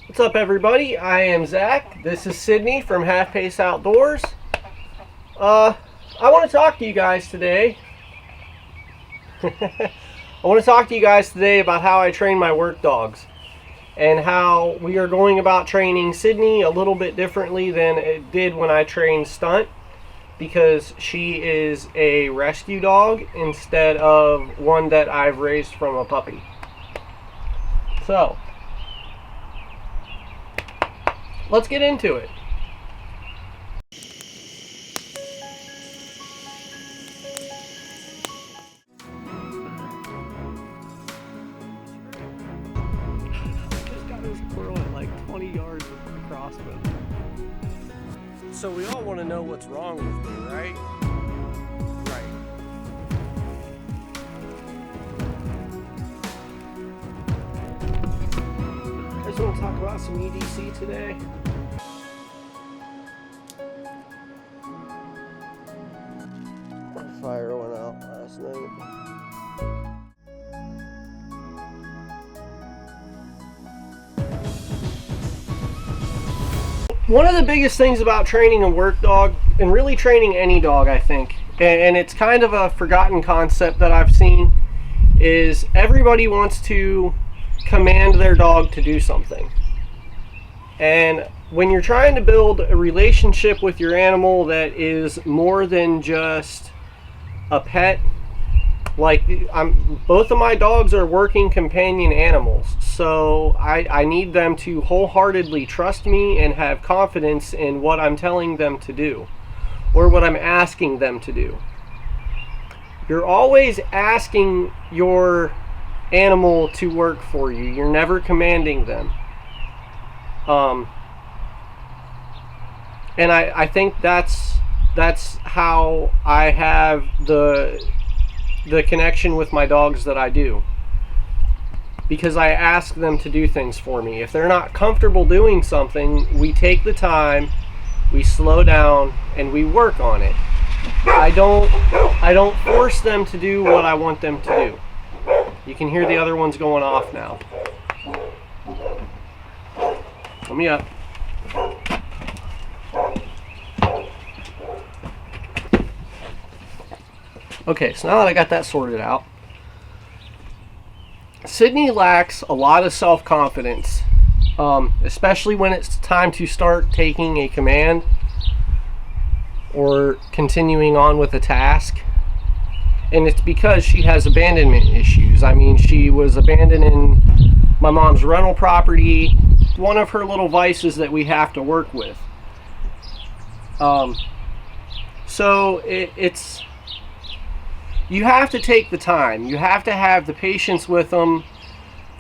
What's up, everybody? I am Zach. This is Sydney from HalfPace Outdoors. I want to talk to you guys today. I want to talk to you guys today about how I train my work dogs and how we are going about training Sydney a little bit differently than it did when I trained Stunt, because she is a rescue dog instead of one that I've raised from a puppy. So, let's get into it. Just got this squirrel at like 20 yards with the crossbow. So we all want to know what's wrong with me, right? Right. I just want to talk about some EDC today. My fire went out last night. One of the biggest things about training a work dog, and really training any dog, I think, and it's kind of a forgotten concept that I've seen, is everybody wants to command their dog to do something. And when you're trying to build a relationship with your animal that is more than just a pet, like both of my dogs are working companion animals, so I need them to wholeheartedly trust me and have confidence in what I'm telling them to do or what I'm asking them to do. You're always asking your animal to work for you. You're never commanding them. And I think that's how I have the connection with my dogs that I do, because I ask them to do things for me. If they're not comfortable doing something, we take the time, we slow down, and we work on it. I don't force them to do what I want them to do. You can hear the other ones going off now. Let me up. Okay, so now that I got that sorted out, Sydney lacks a lot of self-confidence, especially when it's time to start taking a command or continuing on with a task. And it's because she has abandonment issues. I mean, she was abandoning my mom's rental property, one of her little vices that we have to work with. So it's you have to take the time. You have to have the patience with them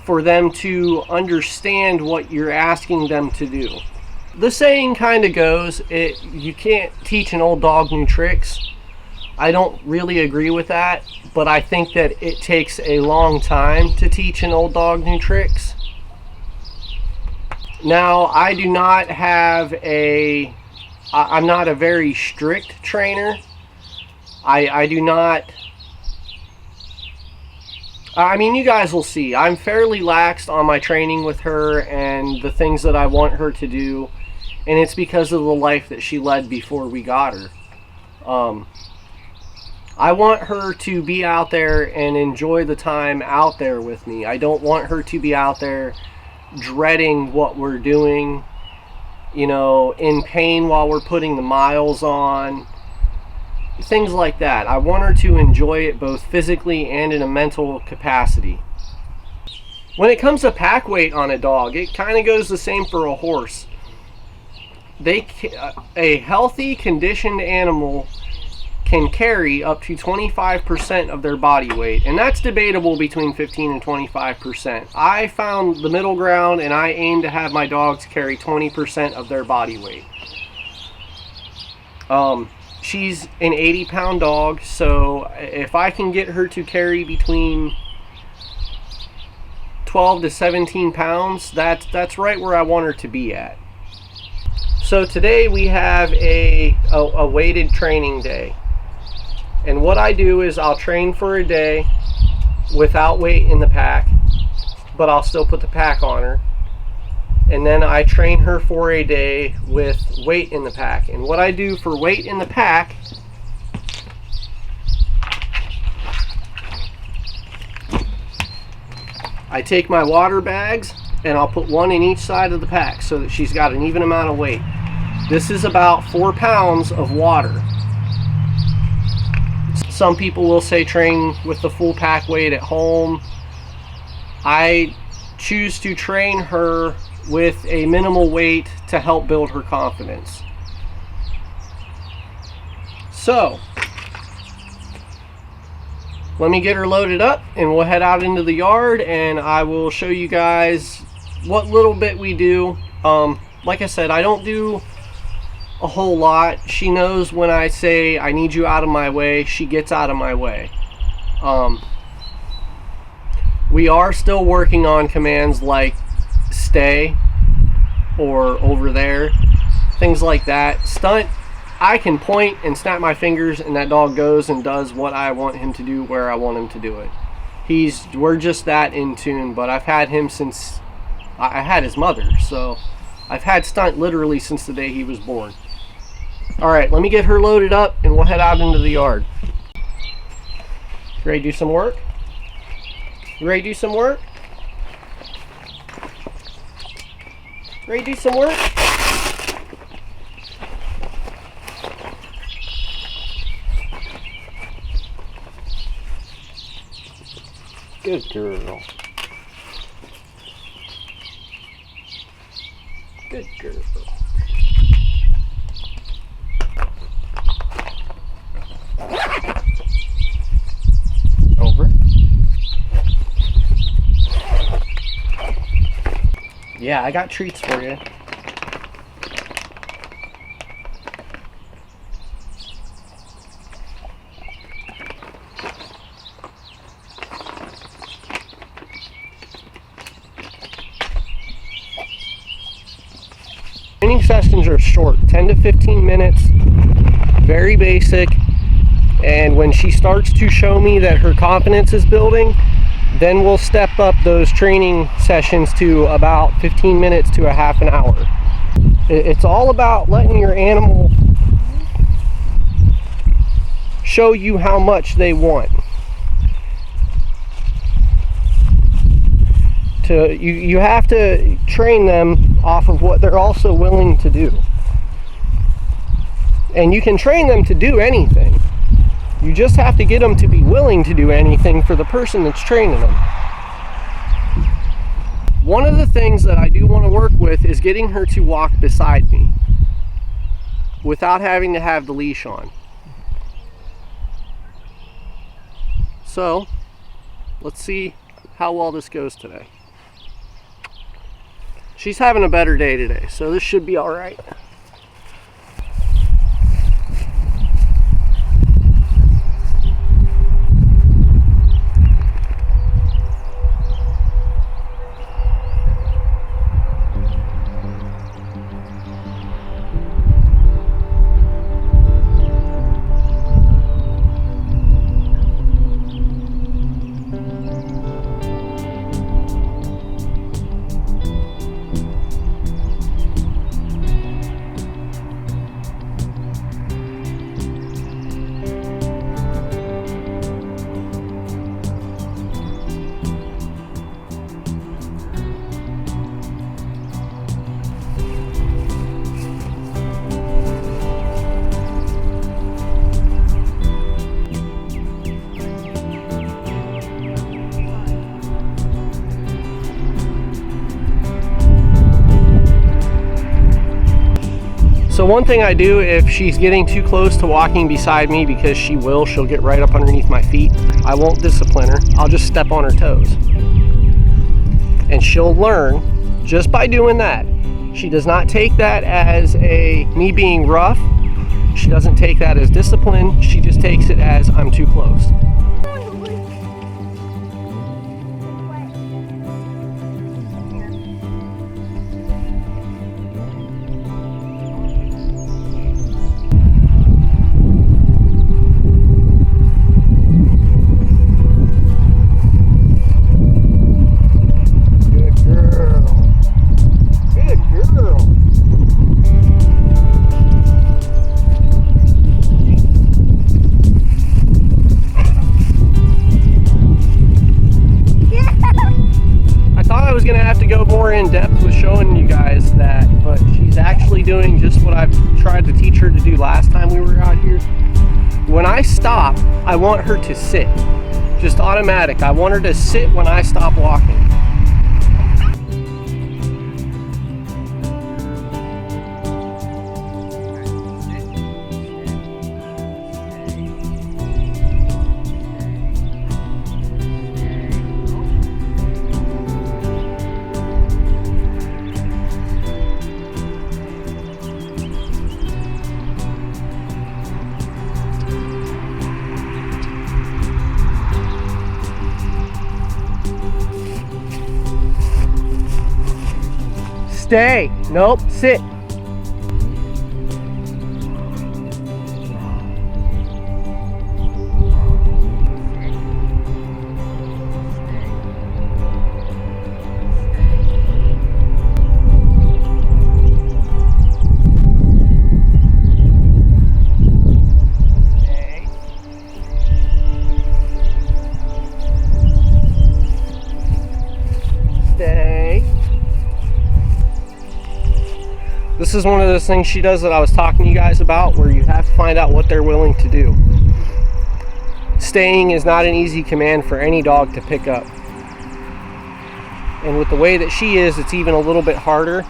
for them to understand what you're asking them to do. The saying kind of goes, you can't teach an old dog new tricks. I don't really agree with that, but I think that it takes a long time to teach an old dog new tricks. Now, I do not have I'm not a very strict trainer. I do not, I mean, you guys will see. I'm fairly laxed on my training with her and the things that I want her to do, and it's because of the life that she led before we got her. I want her to be out there and enjoy the time out there with me. I don't want her to be out there dreading what we're doing, you know, in pain while we're putting the miles on, things like that. I want her to enjoy it both physically and in a mental capacity. When it comes to pack weight on a dog, it kind of goes the same for a horse. A healthy, conditioned animal can carry up to 25% of their body weight, and that's debatable between 15 and 25%. I found the middle ground, and I aim to have my dogs carry 20% of their body weight. She's an 80-pound dog, so if I can get her to carry between 12 to 17 pounds, that's right where I want her to be at. So today we have a weighted training day. And what I do is I'll train for a day without weight in the pack, but I'll still put the pack on her. and then I train her for a day with weight in the pack. And what I do for weight in the pack, I take my water bags and I'll put one in each side of the pack so that she's got an even amount of weight. This is about 4 pounds of water. Some people will say train with the full pack weight at home. I choose to train her with a minimal weight to help build her confidence. So, let me get her loaded up and we'll head out into the yard and I will show you guys what little bit we do. Like I said, I don't do a whole lot. She knows when I say I need you out of my way, she gets out of my way. We are still working on commands like stay or over there, things like that. Stunt, I can point and snap my fingers and that dog goes and does what I want him to do where I want him to do it. We're just that in tune, but I've had him since I had his mother, so I've had Stunt literally since the day he was born. All right, let me get her loaded up and we'll head out into the yard. Ready to do some work? You ready to do some work? Ready to do some work? Good girl. Good girl. Over. Yeah, I got treats for you. Training sessions are short, 10 to 15 minutes, very basic, and when she starts to show me that her confidence is building, then we'll step up those training sessions to about 15 minutes to a half an hour. It's all about letting your animal show you how much they want. You have to train them off of what they're also willing to do. And you can train them to do anything. You just have to get them to be willing to do anything for the person that's training them. One of the things that I do want to work with is getting her to walk beside me without having to have the leash on. So, let's see how well this goes today. She's having a better day today, so this should be all right. So one thing I do if she's getting too close to walking beside me, because she'll get right up underneath my feet, I won't discipline her. I'll just step on her toes. And she'll learn just by doing that. She does not take that as me being rough. She doesn't take that as discipline. She just takes it as I'm too close. more in depth with showing you guys that, but she's actually doing just what I've tried to teach her to do last time we were out here. When I stop, I want her to sit. Just automatic. I want her to sit when I stop walking. Stay. Nope. Sit. This is one of those things she does that I was talking to you guys about, where you have to find out what they're willing to do. Staying is not an easy command for any dog to pick up. And with the way that she is, it's even a little bit harder.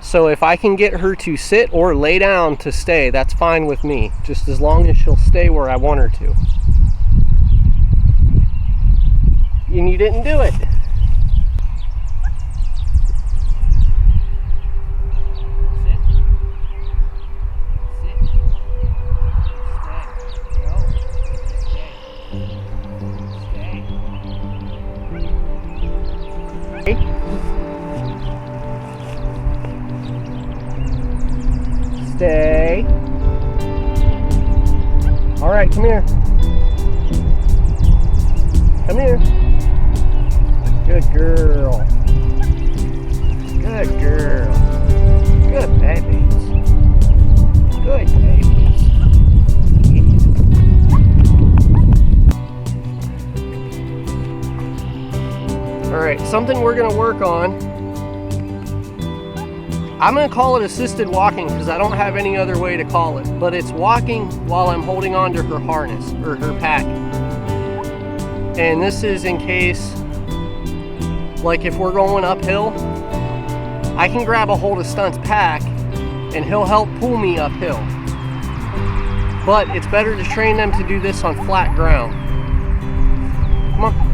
So if I can get her to sit or lay down to stay, that's fine with me, just as long as she'll stay where I want her to. And you didn't do it. Stay. All right, come here. Come here. Good girl. Good girl. Good babies. Good babies. All right, something we're gonna work on. I'm going to call it assisted walking because I don't have any other way to call it, but it's walking while I'm holding on to her harness or her pack. And this is in case, like if we're going uphill, I can grab a hold of Stunt's pack and he'll help pull me uphill. But it's better to train them to do this on flat ground. Come on.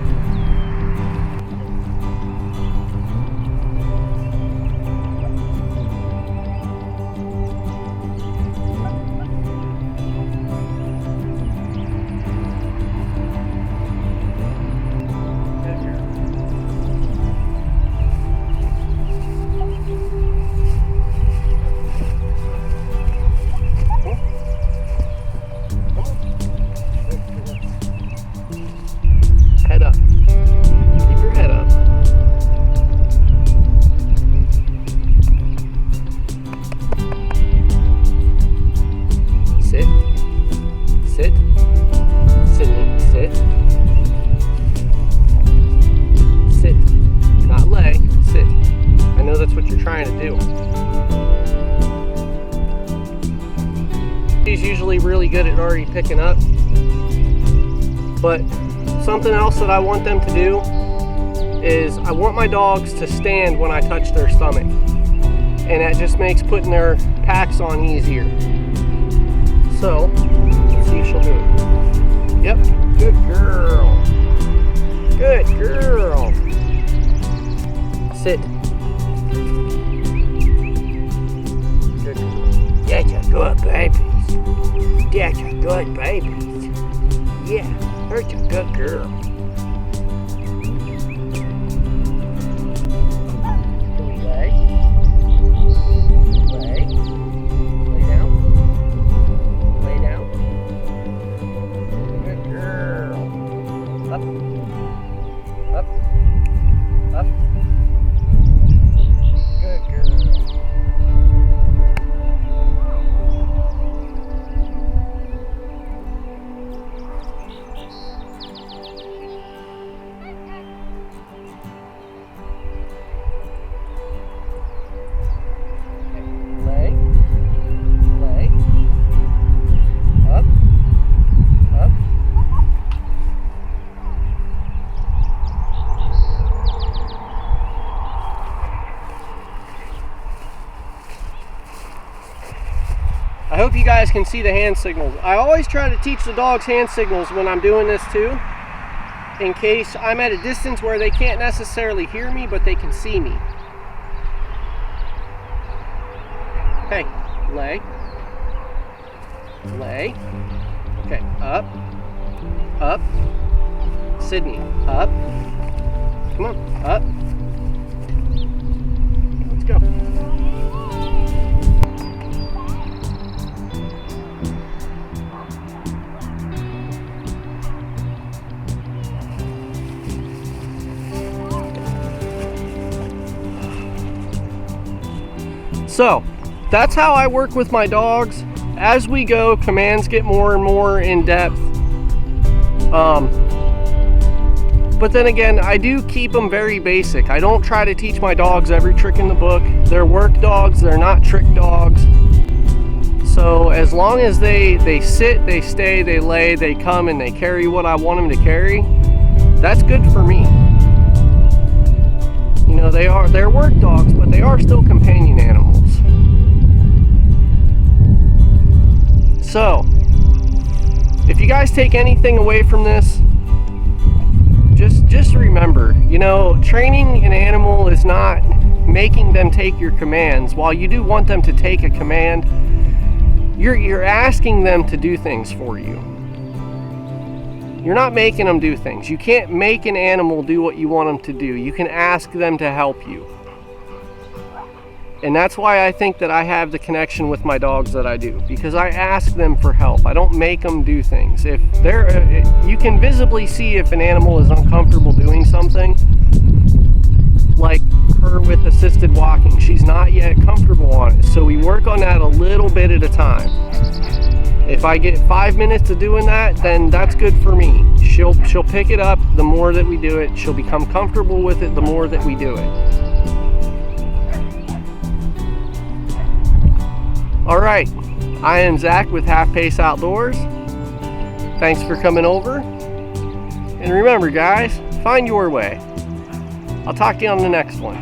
Really good at already picking up, but something else that I want them to do is I want my dogs to stand when I touch their stomach, and that just makes putting their packs on easier. So let's see if she'll do it. Yep, good girl, good girl. Sit. Good. That's a good baby. That's a good baby. Yeah, that's a good girl. Can we lay? Lay. Lay down. Lay down. Good girl. Up. Up. Up. Good girl. hope you guys can see the hand signals. I always try to teach the dogs hand signals when I'm doing this too, in case I'm at a distance where they can't necessarily hear me, but they can see me. Okay, lay. Lay. Okay, up. Up. Sydney, up. Come on, up. Let's go. So, that's how I work with my dogs. As we go, commands get more and more in depth. But then again, I do keep them very basic. I don't try to teach my dogs every trick in the book. They're work dogs, they're not trick dogs. So as long as they sit, they stay, they lay, they come, and they carry what I want them to carry, that's good for me. You know, they're work dogs, but they are still companion animals. So, if you guys take anything away from this, just remember, you know, training an animal is not making them take your commands. While you do want them to take a command, you're asking them to do things for you. You're not making them do things. You can't make an animal do what you want them to do. You can ask them to help you. And that's why I think that I have the connection with my dogs that I do, because I ask them for help. I don't make them do things. If you can visibly see if an animal is uncomfortable doing something, like her with assisted walking. She's not yet comfortable on it, so we work on that a little bit at a time. If I get 5 minutes of doing that, then that's good for me. She'll pick it up the more that we do it. She'll become comfortable with it the more that we do it. Alright, I am Zach with HalfPace Outdoors. Thanks for coming over. And remember guys, find your way. I'll talk to you on the next one.